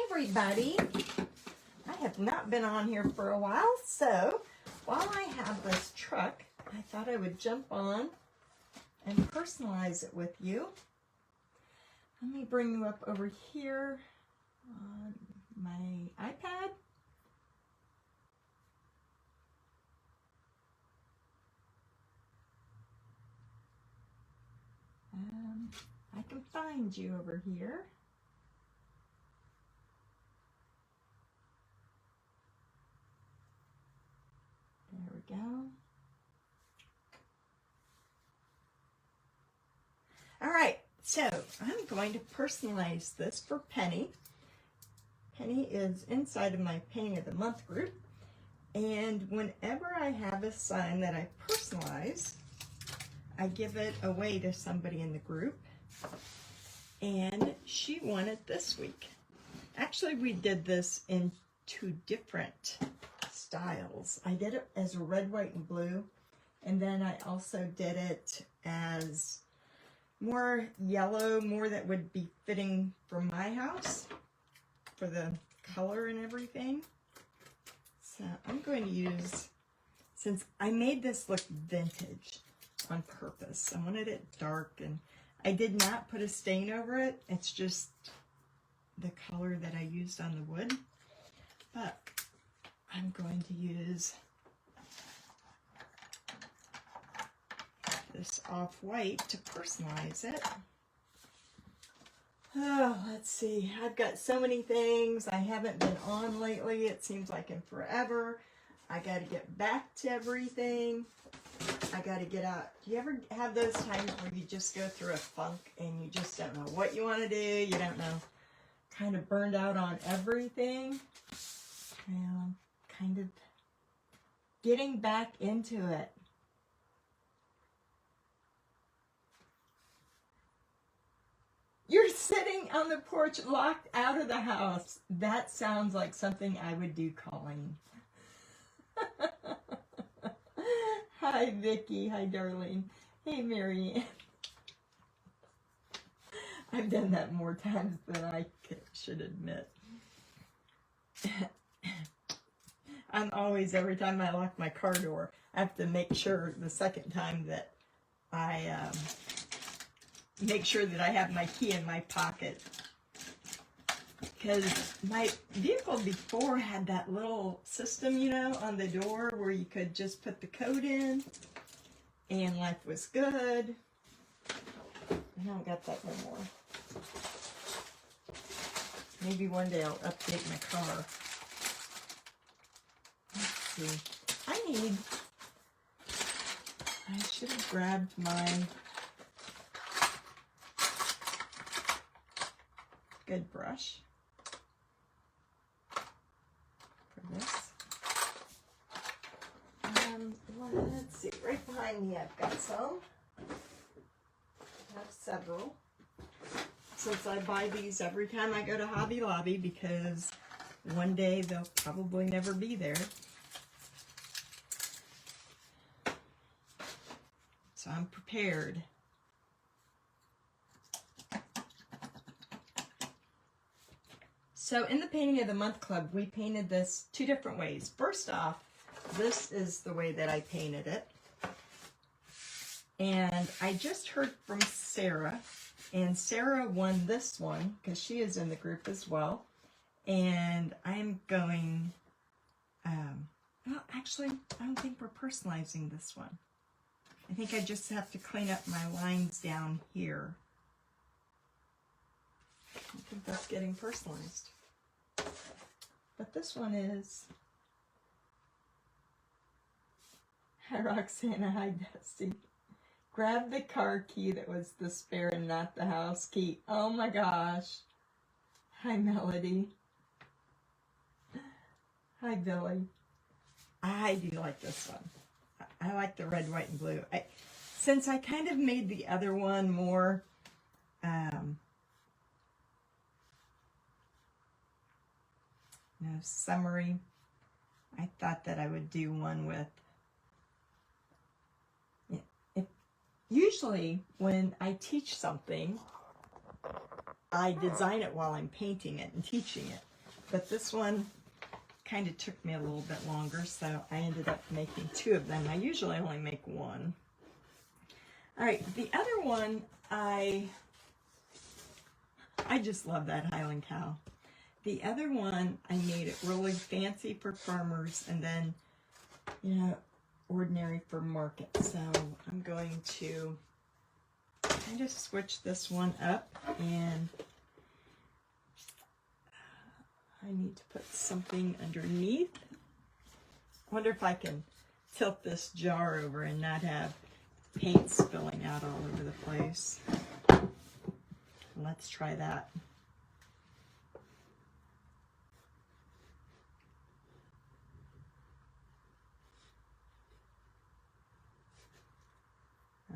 everybody. I have not been on here for a while, so while I have this truck, I thought I would jump on and personalize it with you. Let me bring you up over here on my iPad. I can find you over here. There we go. All right, so I'm going to personalize this for Penny. Penny is inside of my Painting of the Month group, and whenever I have a sign that I personalize, I give it away to somebody in the group, and she won it this week. Actually, we did this in 2 different styles. I did it as red, white, and blue, and then I also did it as more yellow, more that would be fitting for my house, for the color and everything. So I'm going to use, since I made this look vintage on purpose, I wanted it dark, and I did not put a stain over it. It's just the color that I used on the wood. But I'm going to use this off-white to personalize it. Oh, let's see. I've got so many things. I haven't been on lately. It seems like in forever. I got to get back to everything. I got to get out. Do you ever have those times where you just go through a funk and you just don't know what you want to do? You don't know. Kind of burned out on everything. Well, I'm kind of getting back into it. You're sitting on the porch locked out of the house. That sounds like something I would do, Colleen. Hi, Vicki. Hi, darling. Hey, Marianne. I've done that more times than I should admit. I'm always, every time I lock my car door, I have to make sure the second time that I make sure that I have my key in my pocket. Because my vehicle before had that little system, you know, on the door where you could just put the code in and life was good. I don't got that no more. Maybe one day I'll update my car. Let's see. I should have grabbed my good brush for this. Let's see, right behind me I've got some. I have several. Since I buy these every time I go to Hobby Lobby because one day they'll probably never be there. So I'm prepared. So in the Painting of the Month Club, we painted this 2 different ways. First off, this is the way that I painted it. And I just heard from Sarah, and Sarah won this one because she is in the group as well. And I'm going, well, actually, I don't think we're personalizing this one. I think I just have to clean up my lines down here. I think that's getting personalized. But this one is... Hi, Roxana. Hi, Dusty. Grab the car key that was the spare and not the house key. Oh my gosh. Hi, Melody. Hi, Billy. I do like this one. I like the red, white, and blue. Since I kind of made the other one more summery, I thought that I would do one with, usually when I teach something, I design it while I'm painting it and teaching it. but this one kind of took me a little bit longer, so I ended up making 2 of them. I usually only make 1. All right, the other one, I just love that Highland cow. The other one, I made it really fancy for farmers and then, you know, ordinary for market. So I'm going to kind of switch this one up, and I need to put something underneath. I wonder if I can tilt this jar over and not have paint spilling out all over the place. Let's try that.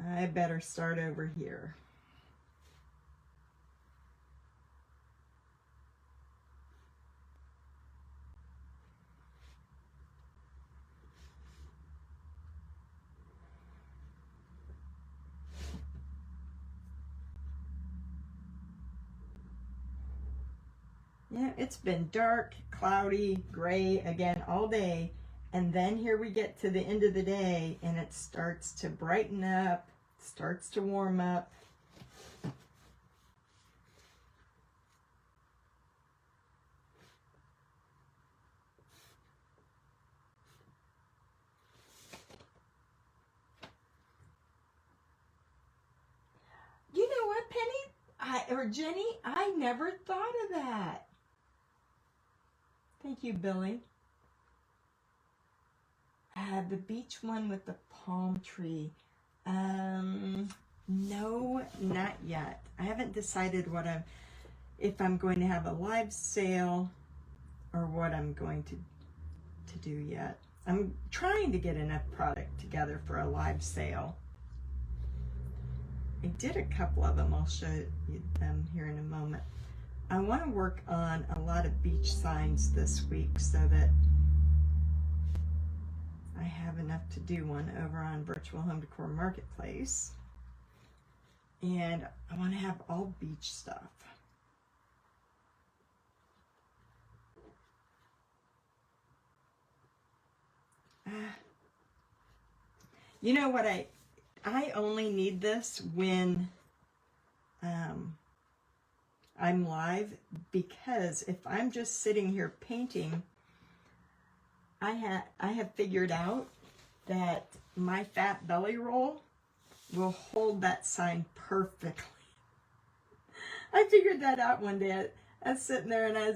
I better start over here. Yeah, it's been dark, cloudy, gray again all day, and then here we get to the end of the day and it starts to brighten up, starts to warm up. You know what, Penny? Jenny, I never thought of that. Thank you, Billy. The beach one with the palm tree. No, not yet. I haven't decided if I'm going to have a live sale or what I'm going to do yet. I'm trying to get enough product together for a live sale. I did a couple of them. I'll show you them here in a moment. I want to work on a lot of beach signs this week so that I have enough to do one over on Virtual Home Decor Marketplace. And I want to have all beach stuff. You know what, I only need this when I'm live, because if I'm just sitting here painting, I have figured out that my fat belly roll will hold that sign perfectly. I figured that out one day. I was sitting there and I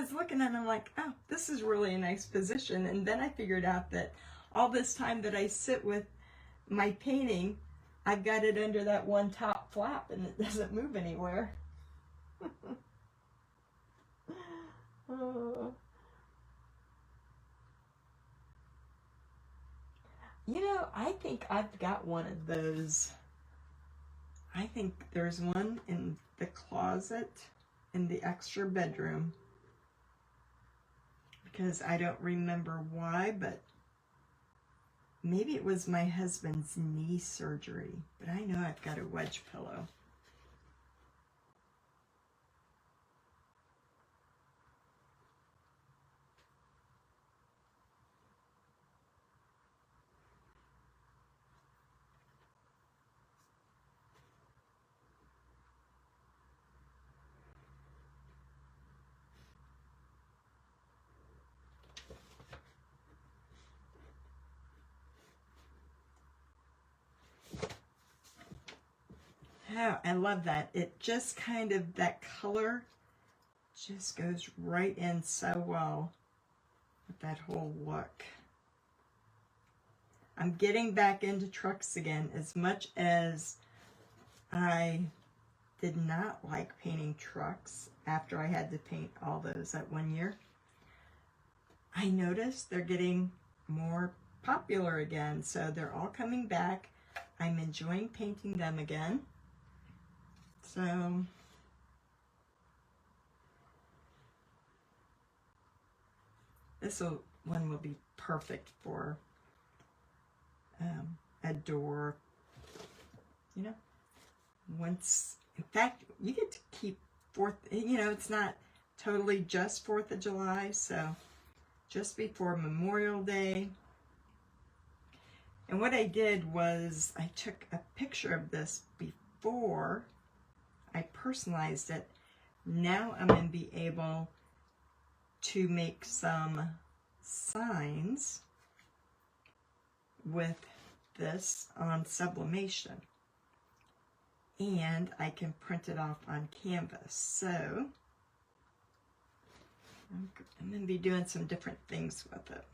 was looking at it, and I'm like, oh, this is really a nice position. And then I figured out that all this time that I sit with my painting, I've got it under that one top flap and it doesn't move anywhere. Oh. You know, I think I've got one of those. I think there's one in the closet in the extra bedroom, because I don't remember why, but maybe it was my husband's knee surgery, but I know I've got a wedge pillow. Oh, I love that. It just kind of, that color just goes right in so well with that whole look. I'm getting back into trucks again. As much as I did not like painting trucks after I had to paint all those that one year, I noticed they're getting more popular again. So they're all coming back. I'm enjoying painting them again. So this one will be perfect for a door, you know. Once, in fact, you get to keep forth, you know, it's not totally just 4th of July, so just before Memorial Day. And what I did was I took a picture of this before I personalized it. Now I'm going to be able to make some signs with this on sublimation. And I can print it off on canvas. So I'm going to be doing some different things with it.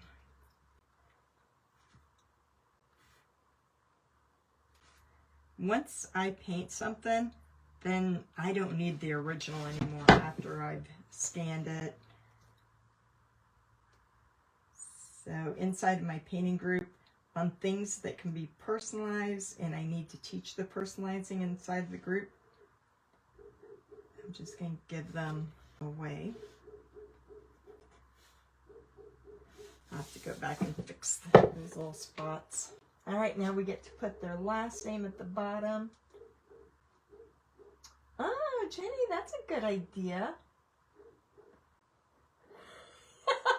Once I paint something, then I don't need the original anymore after I've scanned it. So inside of my painting group, on things that can be personalized, and I need to teach the personalizing inside the group, I'm just going to give them away. I'll have to go back and fix those little spots. All right, now we get to put their last name at the bottom. Oh, Jenny, that's a good idea.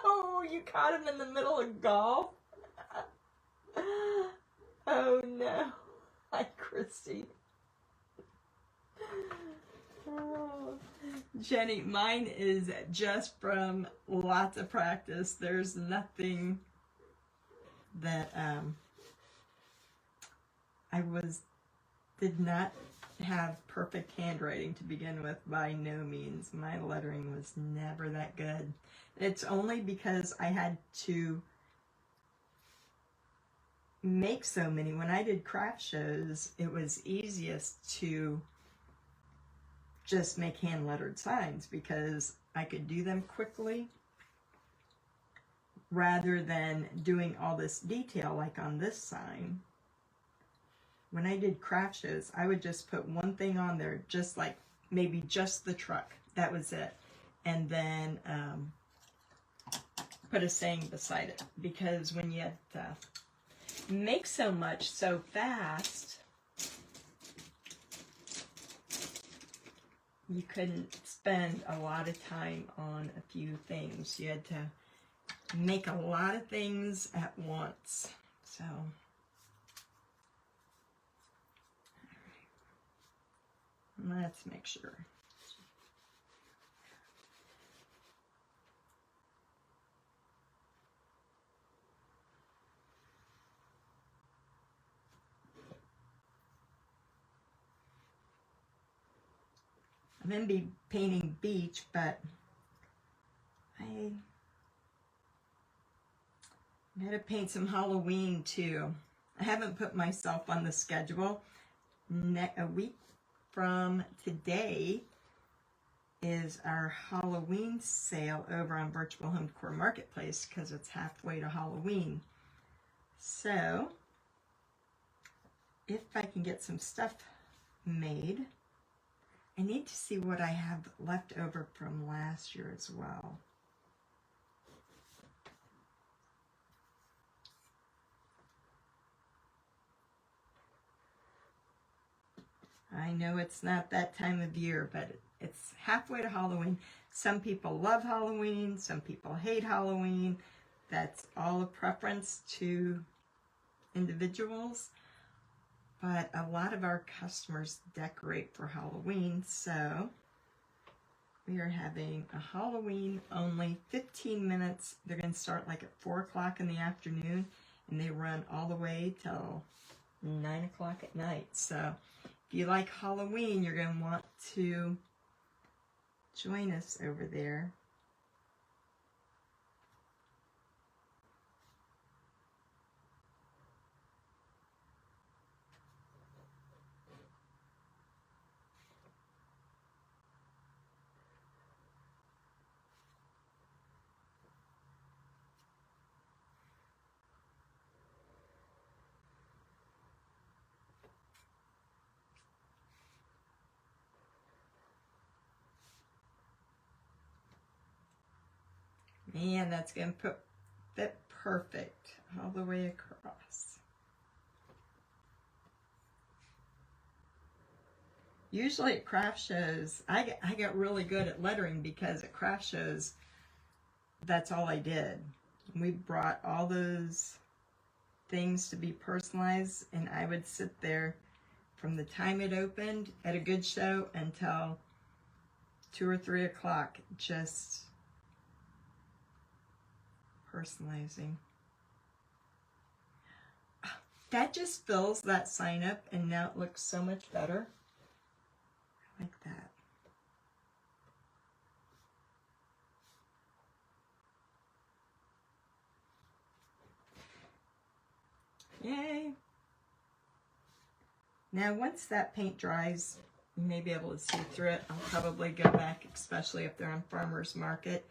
Oh, you caught him in the middle of golf? Oh, no. Hi, Christy. Oh. Jenny, mine is just from lots of practice. There's nothing that did not have perfect handwriting to begin with, by no means. My lettering was never that good. It's only because I had to make so many. When I did craft shows, it was easiest to just make hand lettered signs because I could do them quickly rather than doing all this detail like on this sign. When I did craft shows, I would just put one thing on there, just like maybe just the truck. That was it. And then put a saying beside it. Because when you make so much so fast, you couldn't spend a lot of time on a few things. You had to make a lot of things at once. So let's make sure. I'm going to be painting beach, but I'm going to paint some Halloween too. I haven't put myself on the schedule. A week from today is our Halloween sale over on Virtual Home Decor Marketplace because it's halfway to Halloween. So if I can get some stuff made, I need to see what I have left over from last year as well. I know it's not that time of year, but it's halfway to Halloween. Some people love Halloween, some people hate Halloween. That's all a preference to individuals. But a lot of our customers decorate for Halloween, so we are having a Halloween only 15 minutes. They're going to start like at 4 o'clock in the afternoon, and they run all the way till 9 o'clock at night. So if you like Halloween, you're going to want to join us over there. Man, that's going to fit perfect all the way across. Usually at craft shows, I got really good at lettering because at craft shows, that's all I did. We brought all those things to be personalized, and I would sit there from the time it opened at a good show until 2 or 3 o'clock, just personalizing. That just fills that sign up, and now it looks so much better. I like that. Yay! Now once that paint dries, you may be able to see through it. I'll probably go back, especially if they're on farmer's market,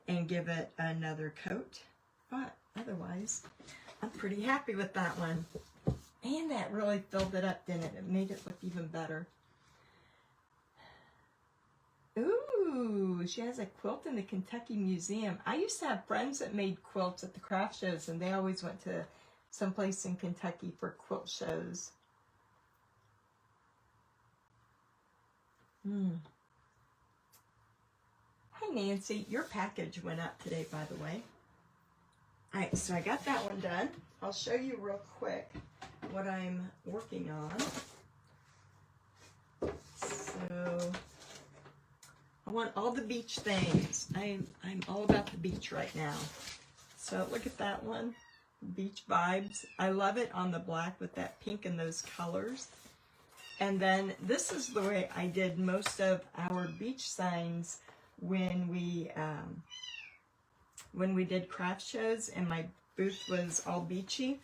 and give it another coat. But otherwise, I'm pretty happy with that one. And that really filled it up, didn't it? It made it look even better. Ooh, she has a quilt in the Kentucky Museum. I used to have friends that made quilts at the craft shows, and they always went to someplace in Kentucky for quilt shows. Hi Nancy, your package went out today, by the way. Alright, so I got that one done. I'll show you real quick what I'm working on. So I want all the beach things. I'm all about the beach right now. So look at that one. Beach vibes. I love it on the black with that pink and those colors. And then this is the way I did most of our beach signs when we did craft shows, and my booth was all beachy.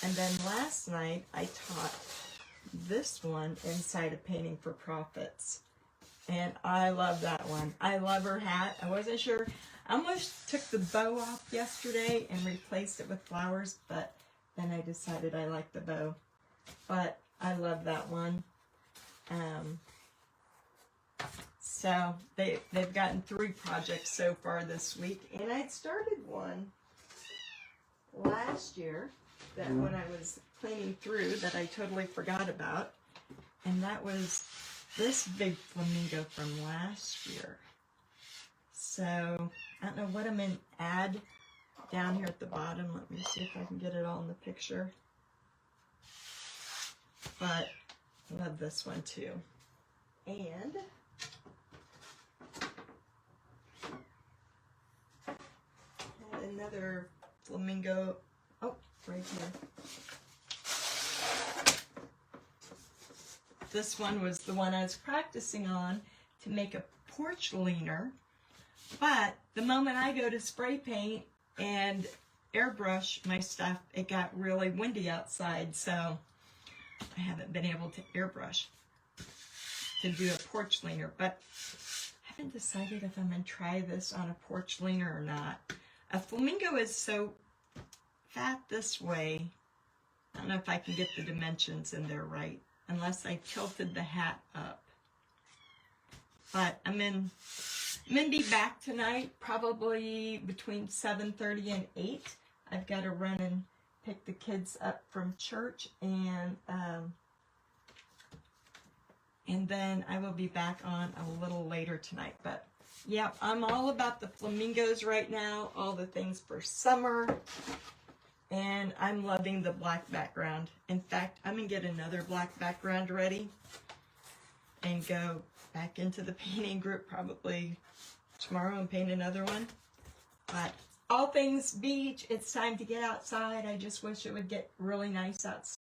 And then last night I taught this one inside of Painting for Profits, and I love that one. I love her hat. I wasn't sure. I almost took the bow off yesterday and replaced it with flowers, but then I decided I like the bow. But I love that one. So they've gotten 3 projects so far this week, and I'd started one last year that when I was cleaning through that I totally forgot about, and that was this big flamingo from last year. So I don't know what I'm going to add down here at the bottom. Let me see if I can get it all in the picture. But I love this one too. And another flamingo. Oh, right here. This one was the one I was practicing on to make a porch leaner. But the moment I go to spray paint and airbrush my stuff, it got really windy outside, so I haven't been able to airbrush to do a porch leaner. But I haven't decided if I'm going to try this on a porch leaner or not. A flamingo is so fat this way. I don't know if I can get the dimensions in there right, unless I tilted the hat up. But I'm going to be back tonight, probably between 7:30 and 8. I've got to run and pick the kids up from church, and then I will be back on a little later tonight. But yeah, I'm all about the flamingos right now, all the things for summer, and I'm loving the black background. In fact, I'm going to get another black background ready and go back into the painting group probably tomorrow and paint another one. But all things beach, it's time to get outside. I just wish it would get really nice outside.